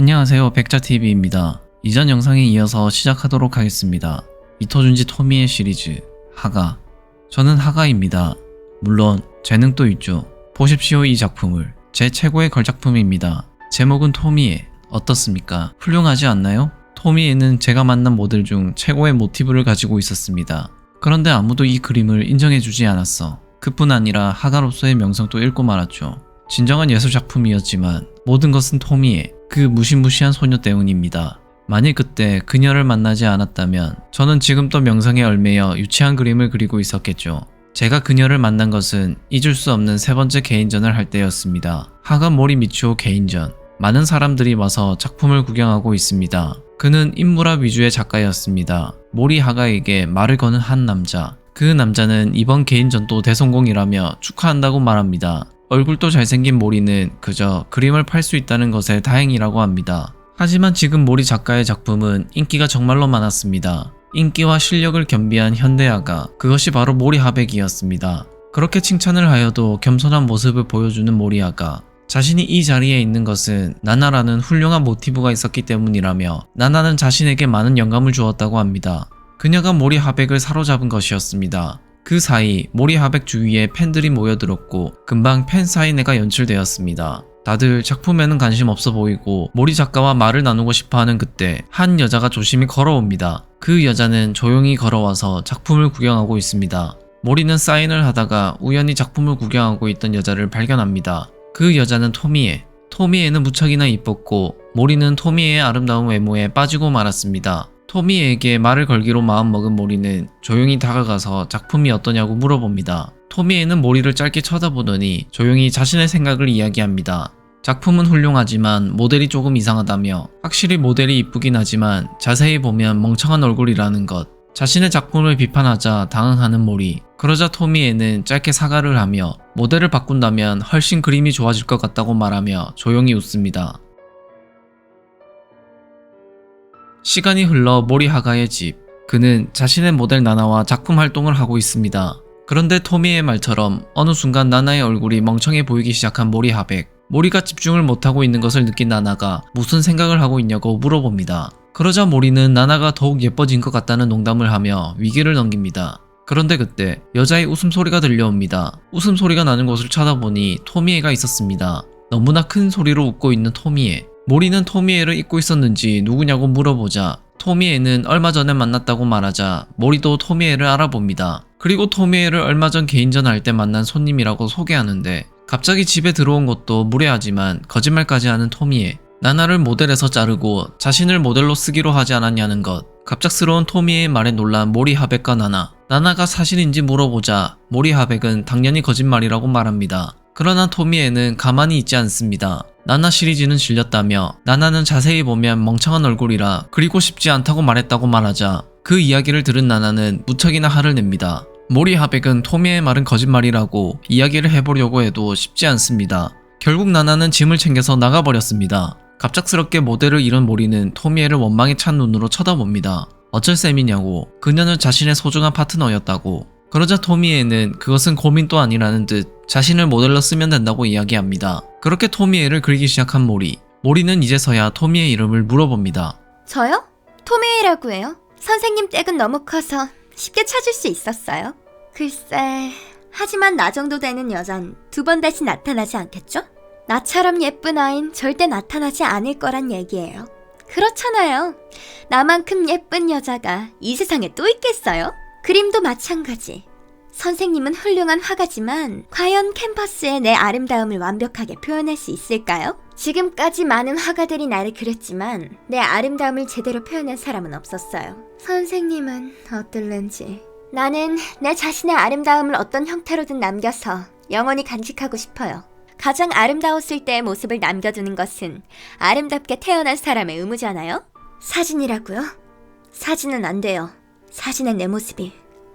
안녕하세요, 백자TV입니다. 이전 영상에 이어서 시작하도록 하겠습니다. 이토준지 토미의 시리즈 하가. 저는 하가입니다. 물론 재능도 있죠. 보십시오, 이 작품을. 제 최고의 걸작품입니다. 제목은 토미에. 어떻습니까? 훌륭하지 않나요? 토미에는 제가 만난 모델 중 최고의 모티브를 가지고 있었습니다. 그런데 아무도 이 그림을 인정해주지 않았어. 그뿐 아니라 하가로서의 명성도 잃고 말았죠. 진정한 예술작품이었지만 모든 것은 토미에, 그 무시무시한 소녀 때문입니다. 만일 그때 그녀를 만나지 않았다면 저는 지금 또 명성에 얽매여 유치한 그림을 그리고 있었겠죠. 제가 그녀를 만난 것은 잊을 수 없는 세 번째 개인전을 할 때였습니다. 하가 모리 미치오 개인전. 많은 사람들이 와서 작품을 구경하고 있습니다. 그는 인물화 위주의 작가였습니다. 모리 하가에게 말을 거는 한 남자. 그 남자는 이번 개인전도 대성공이라며 축하한다고 말합니다. 얼굴도 잘생긴 모리는 그저 그림을 팔 수 있다는 것에 다행이라고 합니다. 하지만 지금 모리 작가의 작품은 인기가 정말로 많았습니다. 인기와 실력을 겸비한 현대화가, 그것이 바로 모리 하백이었습니다. 그렇게 칭찬을 하여도 겸손한 모습을 보여주는 모리아가 자신이 이 자리에 있는 것은 나나라는 훌륭한 모티브가 있었기 때문이라며 나나는 자신에게 많은 영감을 주었다고 합니다. 그녀가 모리 하백을 사로잡은 것이었습니다. 그 사이 모리 하백 주위에 팬들이 모여들었고 금방 팬 사인회가 연출되었습니다. 다들 작품에는 관심 없어 보이고 모리 작가와 말을 나누고 싶어하는 그때 한 여자가 조심히 걸어옵니다. 그 여자는 조용히 걸어와서 작품을 구경하고 있습니다. 모리는 사인을 하다가 우연히 작품을 구경하고 있던 여자를 발견합니다. 그 여자는 토미에. 토미에는 무척이나 이뻤고 모리는 토미에의 아름다운 외모에 빠지고 말았습니다. 토미에에게 말을 걸기로 마음먹은 모리는 조용히 다가가서 작품이 어떠냐고 물어봅니다. 토미에는 모리를 짧게 쳐다보더니 조용히 자신의 생각을 이야기합니다. 작품은 훌륭하지만 모델이 조금 이상하다며, 확실히 모델이 이쁘긴 하지만 자세히 보면 멍청한 얼굴이라는 것. 자신의 작품을 비판하자 당황하는 모리. 그러자 토미에는 짧게 사과를 하며 모델을 바꾼다면 훨씬 그림이 좋아질 것 같다고 말하며 조용히 웃습니다. 시간이 흘러 모리 하가의 집. 그는 자신의 모델 나나와 작품 활동을 하고 있습니다. 그런데 토미의 말처럼 어느 순간 나나의 얼굴이 멍청해 보이기 시작한 모리 하백. 모리가 집중을 못하고 있는 것을 느낀 나나가 무슨 생각을 하고 있냐고 물어봅니다. 그러자 모리는 나나가 더욱 예뻐진 것 같다는 농담을 하며 위기를 넘깁니다. 그런데 그때 여자의 웃음소리가 들려옵니다. 웃음소리가 나는 곳을 쳐다보니 토미에가 있었습니다. 너무나 큰 소리로 웃고 있는 토미에. 모리는 토미에를 잊고 있었는지 누구냐고 물어보자 토미에는 얼마 전에 만났다고 말하자 모리도 토미에를 알아봅니다. 그리고 토미에를 얼마 전 개인전 할 때 만난 손님이라고 소개하는데 갑자기 집에 들어온 것도 무례하지만 거짓말까지 하는 토미에. 나나를 모델에서 자르고 자신을 모델로 쓰기로 하지 않았냐는 것. 갑작스러운 토미에의 말에 놀란 모리 하백과 나나가 사실인지 물어보자 모리 하백은 당연히 거짓말이라고 말합니다. 그러나 토미에는 가만히 있지 않습니다. 나나 시리즈는 질렸다며 나나는 자세히 보면 멍청한 얼굴이라 그리고 싶지 않다고 말했다고 말하자 그 이야기를 들은 나나는 무척이나 화를 냅니다. 모리 하백은 토미의 말은 거짓말이라고 이야기를 해보려고 해도 쉽지 않습니다. 결국 나나는 짐을 챙겨서 나가버렸습니다. 갑작스럽게 모델을 잃은 모리는 토미에를 원망에 찬 눈으로 쳐다봅니다. 어쩔 셈이냐고. 그녀는 자신의 소중한 파트너였다고. 그러자 토미에는 그것은 고민도 아니라는 듯 자신을 모델로 쓰면 된다고 이야기합니다. 그렇게 토미에를 그리기 시작한 모리. 모리는 이제서야 토미의 이름을 물어봅니다. 저요? 토미에라고 해요. 선생님 댁은 너무 커서 쉽게 찾을 수 있었어요. 글쎄, 하지만 나 정도 되는 여잔 두 번 다시 나타나지 않겠죠? 나처럼 예쁜 아인 절대 나타나지 않을 거란 얘기예요. 그렇잖아요. 나만큼 예쁜 여자가 이 세상에 또 있겠어요? 그림도 마찬가지. 선생님은 훌륭한 화가지만 과연 캔버스에 내 아름다움을 완벽하게 표현할 수 있을까요? 지금까지 많은 화가들이 나를 그렸지만 내 아름다움을 제대로 표현한 사람은 없었어요. 선생님은 어떨는지. 나는 내 자신의 아름다움을 어떤 형태로든 남겨서 영원히 간직하고 싶어요. 가장 아름다웠을 때의 모습을 남겨두는 것은 아름답게 태어난 사람의 의무잖아요? 사진이라고요? 사진은 안 돼요. 사진에 내 모습이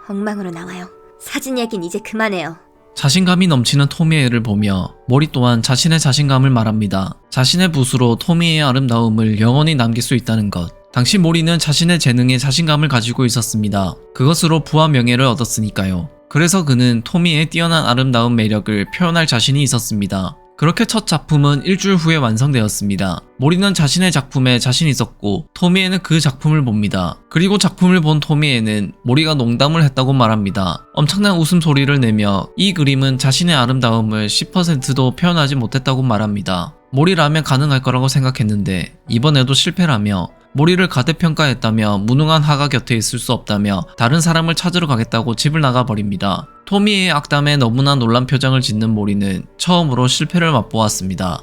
엉망으로 나와요. 사진 얘긴 이제 그만해요. 자신감이 넘치는 토미에를 보며 모리 또한 자신의 자신감을 말합니다. 자신의 붓으로 토미에의 아름다움을 영원히 남길 수 있다는 것. 당시 모리는 자신의 재능에 자신감을 가지고 있었습니다. 그것으로 부와 명예를 얻었으니까요. 그래서 그는 토미의 뛰어난 아름다운 매력을 표현할 자신이 있었습니다. 그렇게 첫 작품은 일주일 후에 완성되었습니다. 모리는 자신의 작품에 자신이 있었고 토미에는 그 작품을 봅니다. 그리고 작품을 본 토미에는 모리가 농담을 했다고 말합니다. 엄청난 웃음소리를 내며 이 그림은 자신의 아름다움을 10%도 표현하지 못했다고 말합니다. 모리라면 가능할 거라고 생각했는데 이번에도 실패라며 모리를 가대평가했다며 무능한 하가 곁에 있을 수 없다며 다른 사람을 찾으러 가겠다고 집을 나가버립니다. 토미의 악담에 너무나 놀란 표정을 짓는 모리는 처음으로 실패를 맛보았습니다.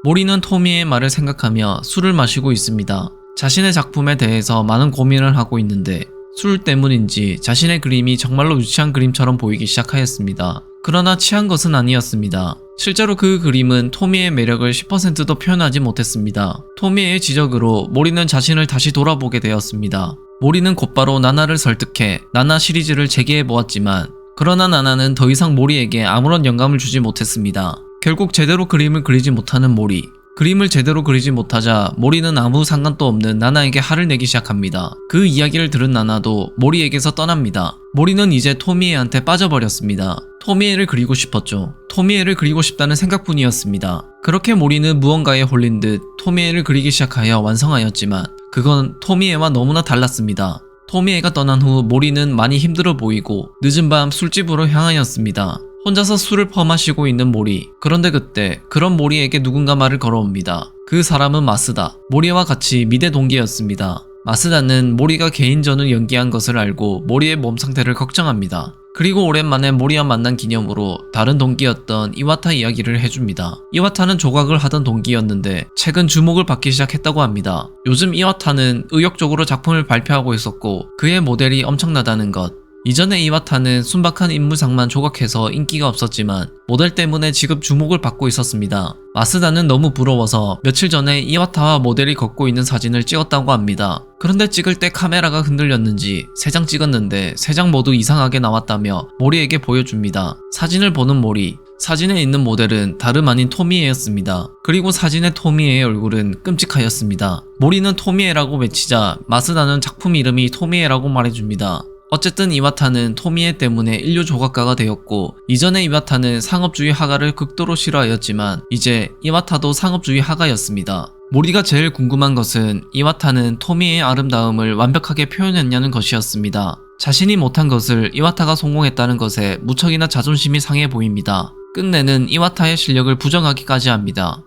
모리는 토미의 말을 생각하며 술을 마시고 있습니다. 자신의 작품에 대해서 많은 고민을 하고 있는데 술 때문인지 자신의 그림이 정말로 유치한 그림처럼 보이기 시작하였습니다. 그러나 취한 것은 아니었습니다. 실제로 그 그림은 토미의 매력을 10%도 표현하지 못했습니다. 토미의 지적으로 모리는 자신을 다시 돌아보게 되었습니다. 모리는 곧바로 나나를 설득해 나나 시리즈를 재개해 보았지만 그러나 나나는 더 이상 모리에게 아무런 영감을 주지 못했습니다. 결국 제대로 그림을 그리지 못하는 모리. 그림을 제대로 그리지 못하자 모리는 아무 상관도 없는 나나에게 화를 내기 시작합니다. 그 이야기를 들은 나나도 모리에게서 떠납니다. 모리는 이제 토미에한테 빠져버렸습니다. 토미에를 그리고 싶었죠. 토미에를 그리고 싶다는 생각뿐이었습니다. 그렇게 모리는 무언가에 홀린 듯 토미에를 그리기 시작하여 완성하였지만 그건 토미에와 너무나 달랐습니다. 토미에가 떠난 후 모리는 많이 힘들어 보이고 늦은 밤 술집으로 향하였습니다. 혼자서 술을 퍼마시고 있는 모리. 그런데 그때 그런 모리에게 누군가 말을 걸어옵니다. 그 사람은 마스다. 모리와 같이 미대 동기였습니다. 마스다는 모리가 개인전을 연기한 것을 알고 모리의 몸 상태를 걱정합니다. 그리고 오랜만에 모리와 만난 기념으로 다른 동기였던 이와타 이야기를 해줍니다. 이와타는 조각을 하던 동기였는데 최근 주목을 받기 시작했다고 합니다. 요즘 이와타는 의욕적으로 작품을 발표하고 있었고 그의 모델이 엄청나다는 것. 이전에 이와타는 순박한 인물상만 조각해서 인기가 없었지만 모델 때문에 지급 주목을 받고 있었습니다. 마스다는 너무 부러워서 며칠 전에 이와타와 모델이 걷고 있는 사진을 찍었다고 합니다. 그런데 찍을 때 카메라가 흔들렸는지 3장 찍었는데 3장 모두 이상하게 나왔다며 모리에게 보여줍니다. 사진을 보는 모리. 사진에 있는 모델은 다름 아닌 토미에였습니다. 그리고 사진의 토미에의 얼굴은 끔찍하였습니다. 모리는 토미에라고 외치자 마스다는 작품 이름이 토미에라고 말해줍니다. 어쨌든 이와타는 토미에 때문에 인류 조각가가 되었고 이전에 이와타는 상업주의 화가를 극도로 싫어하였지만 이제 이와타도 상업주의 화가였습니다. 모리가 제일 궁금한 것은 이와타는 토미의 아름다움을 완벽하게 표현했냐는 것이었습니다. 자신이 못한 것을 이와타가 성공했다는 것에 무척이나 자존심이 상해 보입니다. 끝내는 이와타의 실력을 부정하기까지 합니다.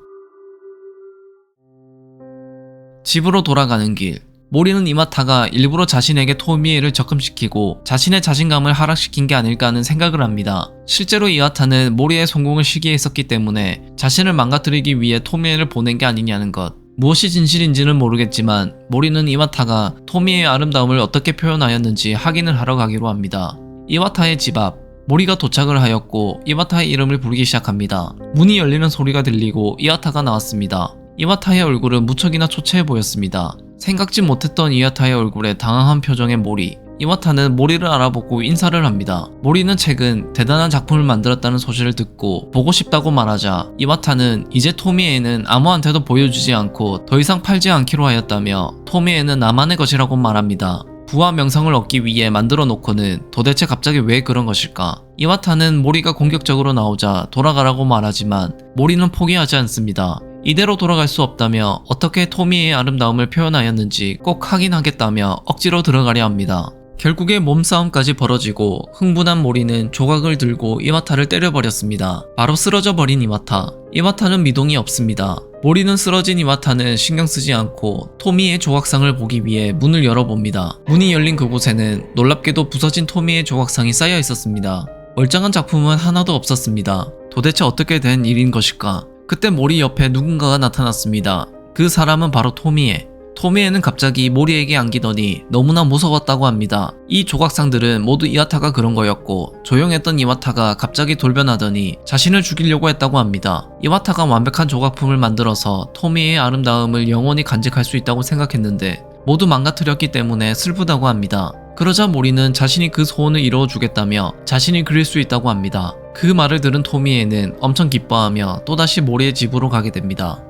집으로 돌아가는 길. 모리는 이와타가 일부러 자신에게 토미에를 적금시키고 자신의 자신감을 하락시킨 게 아닐까 하는 생각을 합니다. 실제로 이와타는 모리의 성공을 시기했었기 때문에 자신을 망가뜨리기 위해 토미에를 보낸 게 아니냐는 것. 무엇이 진실인지는 모르겠지만 모리는 이와타가 토미의 아름다움을 어떻게 표현하였는지 확인을 하러 가기로 합니다. 이와타의 집 앞. 모리가 도착을 하였고 이와타의 이름을 부르기 시작합니다. 문이 열리는 소리가 들리고 이와타가 나왔습니다. 이와타의 얼굴은 무척이나 초췌해 보였습니다. 생각지 못했던 이와타의 얼굴에 당황한 표정의 모리. 이와타는 모리를 알아보고 인사를 합니다. 모리는 최근 대단한 작품을 만들었다는 소식을 듣고 보고 싶다고 말하자 이와타는 이제 토미에는 아무한테도 보여주지 않고 더 이상 팔지 않기로 하였다며 토미에는 나만의 것이라고 말합니다. 부와 명성을 얻기 위해 만들어 놓고는 도대체 갑자기 왜 그런 것일까? 이와타는 모리가 공격적으로 나오자 돌아가라고 말하지만 모리는 포기하지 않습니다. 이대로 돌아갈 수 없다며 어떻게 토미의 아름다움을 표현하였는지 꼭 확인하겠다며 억지로 들어가려 합니다. 결국에 몸싸움까지 벌어지고 흥분한 모리는 조각을 들고 이와타를 때려버렸습니다. 바로 쓰러져 버린 이와타. 이와타는 미동이 없습니다. 모리는 쓰러진 이와타는 신경 쓰지 않고 토미의 조각상을 보기 위해 문을 열어봅니다. 문이 열린 그곳에는 놀랍게도 부서진 토미의 조각상이 쌓여 있었습니다. 멀쩡한 작품은 하나도 없었습니다. 도대체 어떻게 된 일인 것일까? 그때 모리 옆에 누군가가 나타났습니다. 그 사람은 바로 토미에. 토미에는 갑자기 모리에게 안기더니 너무나 무서웠다고 합니다. 이 조각상들은 모두 이와타가 그런 거였고 조용했던 이와타가 갑자기 돌변하더니 자신을 죽이려고 했다고 합니다. 이와타가 완벽한 조각품을 만들어서 토미의 아름다움을 영원히 간직할 수 있다고 생각했는데 모두 망가뜨렸기 때문에 슬프다고 합니다. 그러자 모리는 자신이 그 소원을 이루어주겠다며 자신이 그릴 수 있다고 합니다. 그 말을 들은 토미에는 엄청 기뻐하며 또다시 모리의 집으로 가게 됩니다.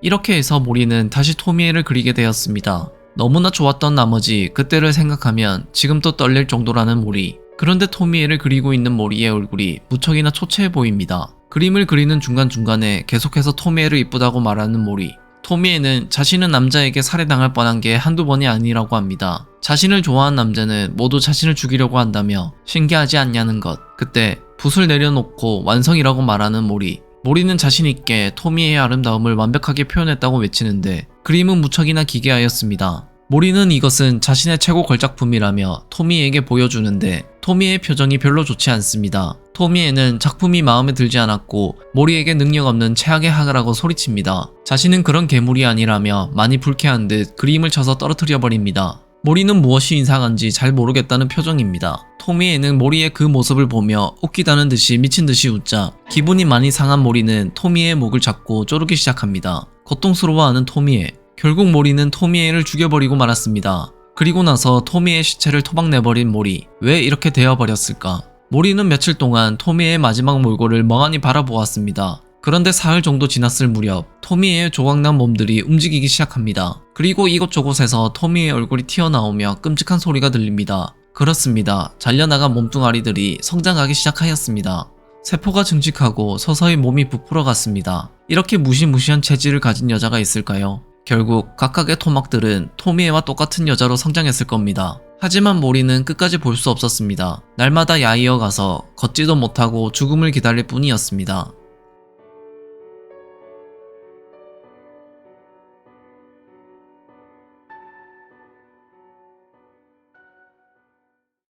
이렇게 해서 모리는 다시 토미에를 그리게 되었습니다. 너무나 좋았던 나머지 그때를 생각하면 지금 또 떨릴 정도라는 모리. 그런데 토미에를 그리고 있는 모리의 얼굴이 무척이나 초췌해 보입니다. 그림을 그리는 중간중간에 계속해서 토미에를 이쁘다고 말하는 모리. 토미에는 자신은 남자에게 살해당할 뻔한 게 한두 번이 아니라고 합니다. 자신을 좋아하는 남자는 모두 자신을 죽이려고 한다며 신기하지 않냐는 것. 그때 붓을 내려놓고 완성이라고 말하는 모리. 모리는 자신있게 토미에의 아름다움을 완벽하게 표현했다고 외치는데 그림은 무척이나 기괴하였습니다. 모리는 이것은 자신의 최고 걸작품이라며 토미에에게 보여주는데 토미의 표정이 별로 좋지 않습니다. 토미에는 작품이 마음에 들지 않았고 모리에게 능력 없는 최악의 하가라고 소리칩니다. 자신은 그런 괴물이 아니라며 많이 불쾌한 듯 그림을 쳐서 떨어뜨려 버립니다. 모리는 무엇이 이상한지 잘 모르겠다는 표정입니다. 토미에는 모리의 그 모습을 보며 웃기다는 듯이 미친 듯이 웃자 기분이 많이 상한 모리는 토미에의 목을 잡고 쪼르기 시작합니다. 고통스러워하는 토미에. 결국 모리는 토미에를 죽여버리고 말았습니다. 그리고 나서 토미에의 시체를 토막내버린 모리. 왜 이렇게 되어버렸을까? 모리는 며칠 동안 토미에의 마지막 몰골을 멍하니 바라보았습니다. 그런데 사흘 정도 지났을 무렵 토미에의 조각난 몸들이 움직이기 시작합니다. 그리고 이곳저곳에서 토미의 얼굴이 튀어나오며 끔찍한 소리가 들립니다. 그렇습니다. 잘려나간 몸뚱아리들이 성장하기 시작하였습니다. 세포가 증식하고 서서히 몸이 부풀어갔습니다. 이렇게 무시무시한 체질을 가진 여자가 있을까요? 결국 각각의 토막들은 토미에와 똑같은 여자로 성장했을 겁니다. 하지만 모리는 끝까지 볼 수 없었습니다. 날마다 야이어 가서 걷지도 못하고 죽음을 기다릴 뿐이었습니다.